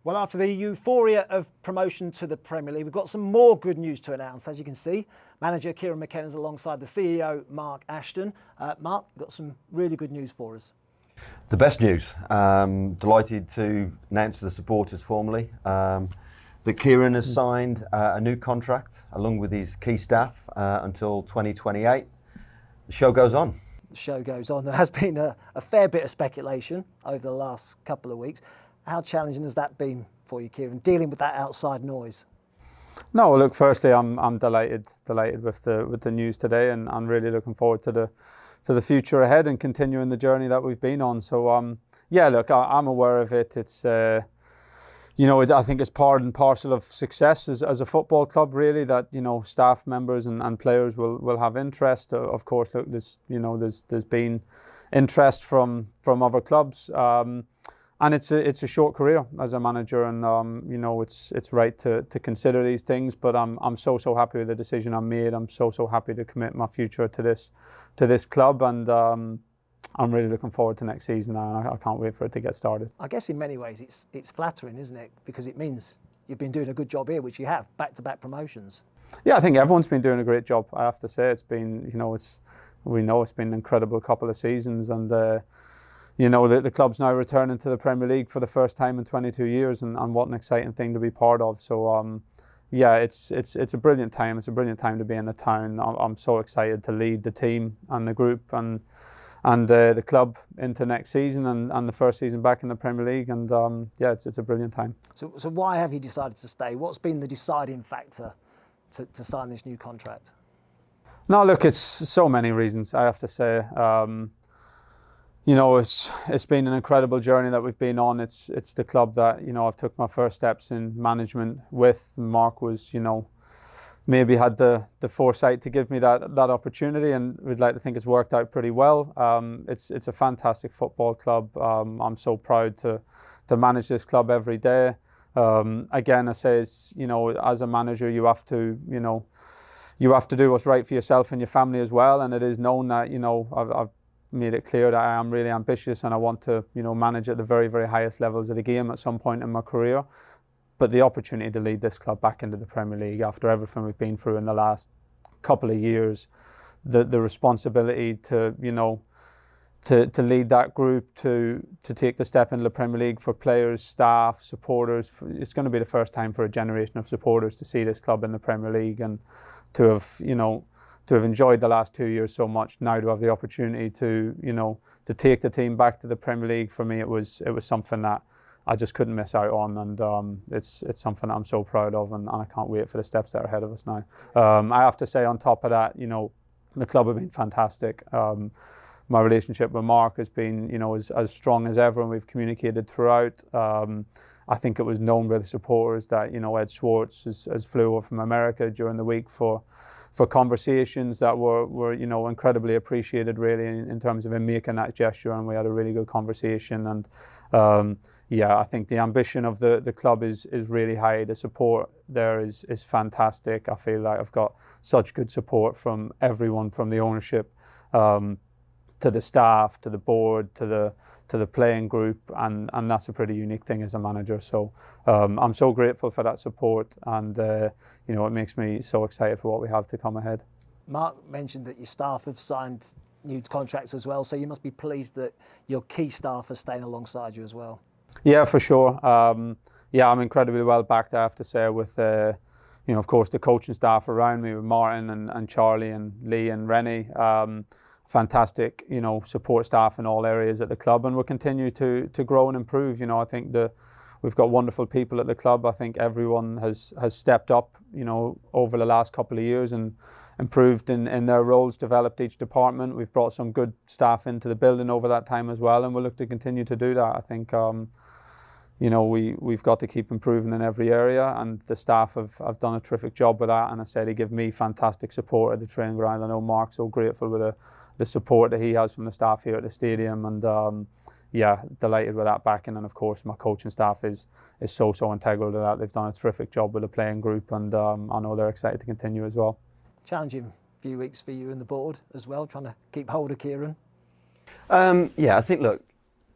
Well, after the euphoria of promotion to the Premier League, we've got some more good news to announce. As you can see, manager Kieran McKenna is alongside the CEO, Mark Ashton. Mark, we've got some really good news for us. The best news. Delighted to announce to the supporters formally that Kieran has signed a new contract along with his key staff until 2028. The show goes on. The show goes on. There has been a fair bit of speculation over the last couple of weeks. How challenging has that been for you, Kieran, dealing with that outside noise? No, look. Firstly, I'm delighted with the news today, and I'm really looking forward to the future ahead and continuing the journey that we've been on. So, yeah, look, I'm aware of it. It's I think it's part and parcel of success as a football club, really, that staff members and players will have interest. Of course, look, there's been interest from other clubs. And it's a short career as a manager, and it's right to consider these things. But I'm so happy with the decision I made. I'm so happy to commit my future to this club, and I'm really looking forward to next season now, and I can't wait for it to get started. I guess in many ways it's flattering, isn't it? Because it means you've been doing a good job here, which you have, back-to-back promotions. Yeah, I think everyone's been doing a great job. I have to say, it's been it's been an incredible couple of seasons, and. The club's now returning to the Premier League for the first time in 22 years, and what an exciting thing to be part of. So, it's a brilliant time. It's a brilliant time to be in the town. I'm so excited to lead the team and the group and the club into next season and the first season back in the Premier League. And it's a brilliant time. So why have you decided to stay? What's been the deciding factor to sign this new contract? No, look, it's so many reasons, I have to say. It's been an incredible journey that we've been on. It's the club that, I've took my first steps in management with. Mark was, maybe had the foresight to give me that opportunity, and we'd like to think it's worked out pretty well. It's a fantastic football club. I'm so proud to manage this club every day. Again, I say, as a manager, you have to do what's right for yourself and your family as well. And it is known that, I've made it clear that I am really ambitious and I want to, manage at the very, very highest levels of the game at some point in my career. But the opportunity to lead this club back into the Premier League after everything we've been through in the last couple of years, the responsibility to lead that group, to take the step into the Premier League for players, staff, supporters. It's going to be the first time for a generation of supporters to see this club in the Premier League, and to have enjoyed the last 2 years so much, now to have the opportunity to take the team back to the Premier League, for me it was something that I just couldn't miss out on, and it's something that I'm so proud of, and I can't wait for the steps that are ahead of us now. I have to say, on top of that, the club have been fantastic. My relationship with Mark has been as strong as ever, and we've communicated throughout. I think it was known by the supporters that Ed Schwartz has flew over from America during the week for conversations that were incredibly appreciated, really, in terms of him making that gesture, and we had a really good conversation. And I think the ambition of the club is really high. The support there is fantastic. I feel like I've got such good support from everyone, from the ownership to the staff, to the board, to the playing group, and that's a pretty unique thing as a manager. So I'm so grateful for that support, and it makes me so excited for what we have to come ahead. Mark mentioned that your staff have signed new contracts as well, so you must be pleased that your key staff are staying alongside you as well. Yeah, for sure. I'm incredibly well backed, I have to say, with of course, the coaching staff around me, with Martin and Charlie and Lee and Rennie. Fantastic, support staff in all areas at the club, and we'll continue to grow and improve. I think we've got wonderful people at the club. I think everyone has stepped up, over the last couple of years and improved in their roles, developed each department. We've brought some good staff into the building over that time as well, and we'll look to continue to do that. I think, we've got to keep improving in every area, and the staff have done a terrific job with that. And I say they give me fantastic support at the training ground. I know Mark's so grateful with the support that he has from the staff here at the stadium, and delighted with that backing. And of course, my coaching staff is so integral to that. They've done a terrific job with the playing group, and I know they're excited to continue as well. Challenging few weeks for you and the board as well, trying to keep hold of Kieran. I think, look,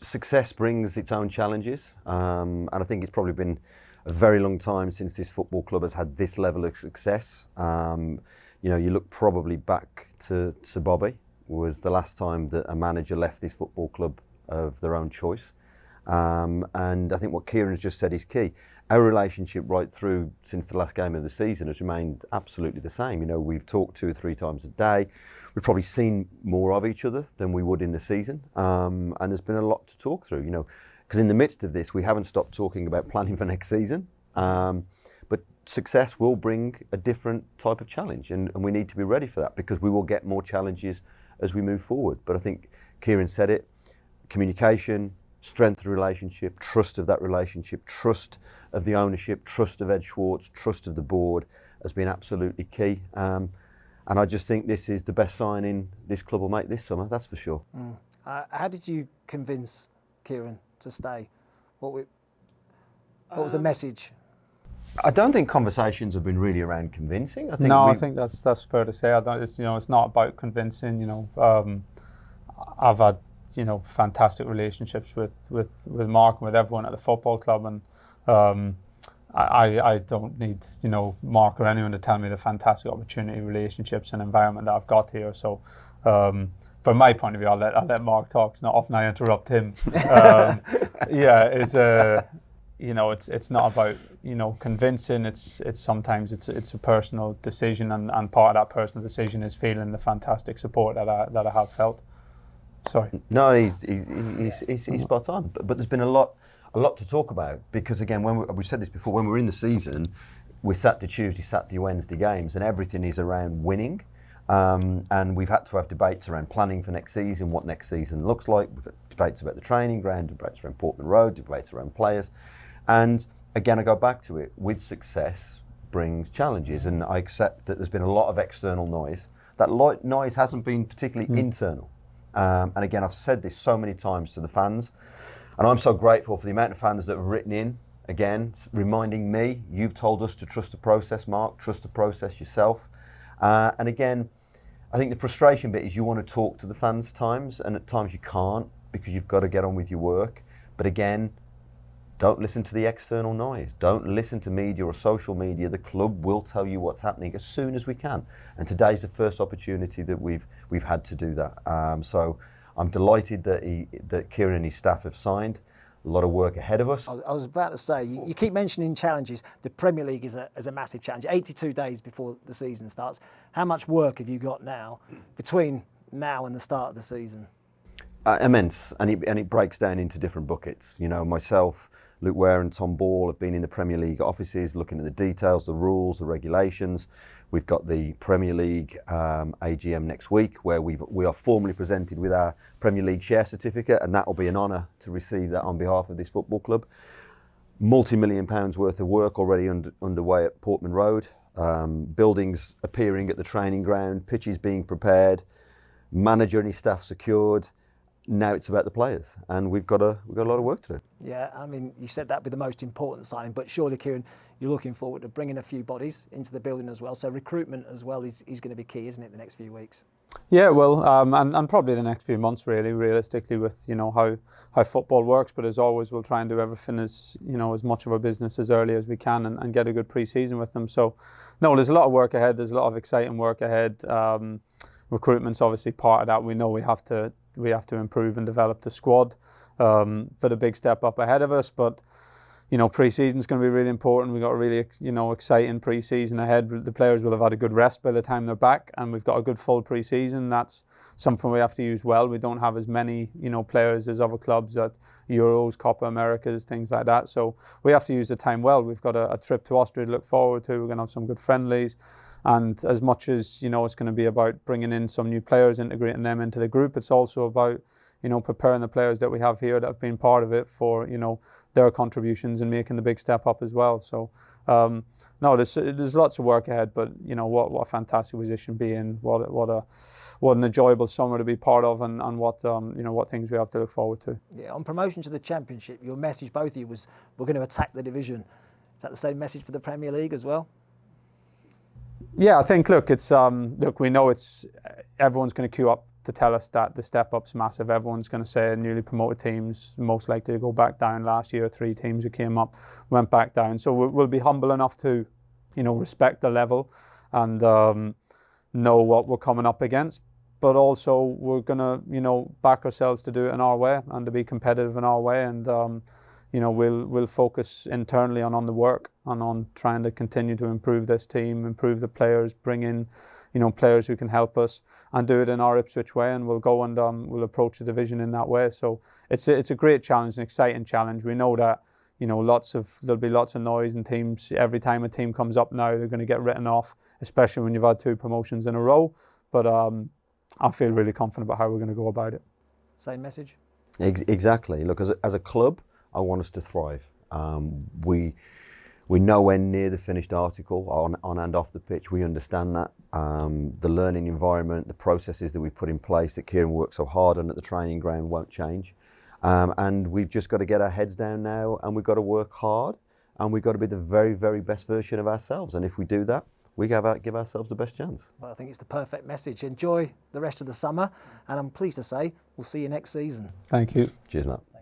success brings its own challenges, and I think it's probably been a very long time since this football club has had this level of success. You look probably back to Sir Bobby was the last time that a manager left this football club of their own choice. And I think what Kieran's just said is key. Our relationship right through since the last game of the season has remained absolutely the same. We've talked 2 or 3 times a day. We've probably seen more of each other than we would in the season. And there's been a lot to talk through, because in the midst of this, we haven't stopped talking about planning for next season. But success will bring a different type of challenge, and we need to be ready for that, because we will get more challenges as we move forward. But I think Kieran said it, communication, strength of the relationship, trust of that relationship, trust of the ownership, trust of Ed Schwartz, trust of the board has been absolutely key. And I just think this is the best signing this club will make this summer, that's for sure. How did you convince Kieran to stay? What was the message? I don't think conversations have been really around convincing. I think that's fair to say. It's not about convincing. I've had fantastic relationships with Mark and with everyone at the football club, and I don't need Mark or anyone to tell me the fantastic opportunity, relationships, and environment that I've got here. So. From my point of view, I'll let Mark talk. It's not often I interrupt him. It's not about convincing. It's sometimes it's a personal decision, and part of that personal decision is feeling the fantastic support that I have felt. Sorry. No, he's spot on. But there's been a lot to talk about, because again, we said this before, when we're in the season, we're Saturday, Tuesday, Saturday, Wednesday games, and everything is around winning. And we've had to have debates around planning for next season, what next season looks like. We've had debates about the training ground, debates around Portman Road, debates around players. And again, I go back to it, with success brings challenges, and I accept that there's been a lot of external noise. That noise hasn't been particularly internal. And again, I've said this so many times to the fans, and I'm so grateful for the amount of fans that have written in, again, reminding me, you've told us to trust the process, Mark, trust the process yourself. And again, I think the frustration bit is you want to talk to the fans times, and at times you can't, because you've got to get on with your work. But again, don't listen to the external noise. Don't listen to media or social media. The club will tell you what's happening as soon as we can. And today's the first opportunity that we've had to do that. So I'm delighted that Kieran and his staff have signed. A lot of work ahead of us. I was about to say, you keep mentioning challenges. The Premier League is a massive challenge. 82 days before the season starts. How much work have you got now, between now and the start of the season? Immense, and it breaks down into different buckets. Myself, Luke Ware and Tom Ball have been in the Premier League offices looking at the details, the rules, the regulations. We've got the Premier League AGM next week, where we are formally presented with our Premier League share certificate, and that will be an honour to receive that on behalf of this football club. Multi-million pounds worth of work already underway at Portman Road. Buildings appearing at the training ground, pitches being prepared, manager and his staff secured. Now it's about the players, and we've got a lot of work to do. Yeah, I mean, you said that with the most important signing, but surely, Kieran, you're looking forward to bringing a few bodies into the building as well. So recruitment as well is going to be key, isn't it, the next few weeks? Yeah, well, and probably the next few months, really, realistically, with how football works. But as always, we'll try and do everything as much of our business as early as we can, and get a good pre-season with them. So, no, there's a lot of work ahead. There's a lot of exciting work ahead. Recruitment's obviously part of that. We know we have to improve and develop the squad for the big step up ahead of us. But pre-season's going to be really important. We've got a really exciting pre-season ahead. The players will have had a good rest by the time they're back, and we've got a good full pre-season. That's something we have to use well. We don't have as many players as other clubs at Euros, Copa Americas, things like that. So we have to use the time well. We've got a trip to Austria to look forward to. We're going to have some good friendlies. And as much as, it's going to be about bringing in some new players, integrating them into the group, it's also about, preparing the players that we have here that have been part of it for, their contributions and making the big step up as well. So, there's lots of work ahead, but, what a fantastic position to be in, what an enjoyable summer to be part of, and what things we have to look forward to. Yeah, on promotion to the Championship, your message, both of you, was we're going to attack the division. Is that the same message for the Premier League as well? Yeah, I think, it's we know everyone's going to queue up to tell us that the step up's massive. Everyone's going to say newly promoted teams most likely to go back down. Last year, 3 teams who came up went back down. So we'll be humble enough to, respect the level and know what we're coming up against. But also we're going to, back ourselves to do it in our way and to be competitive in our way. And, we'll focus internally on the work and on trying to continue to improve this team, improve the players, bring in, players who can help us and do it in our Ipswich way. And we'll go and we'll approach the division in that way. So it's a great challenge, an exciting challenge. We know that, there'll be lots of noise and teams. Every time a team comes up now, they're going to get written off, especially when you've had 2 promotions in a row. But I feel really confident about how we're going to go about it. Same message? Exactly. Look, as a club, I want us to thrive. We're nowhere near the finished article on and off the pitch. We understand that. The learning environment, the processes that we put in place that Kieran worked so hard on at the training ground won't change. And we've just got to get our heads down now, and we've got to work hard, and we've got to be the very, very best version of ourselves. And if we do that, we give ourselves the best chance. Well, I think it's the perfect message. Enjoy the rest of the summer, and I'm pleased to say we'll see you next season. Thank you. Cheers, Matt.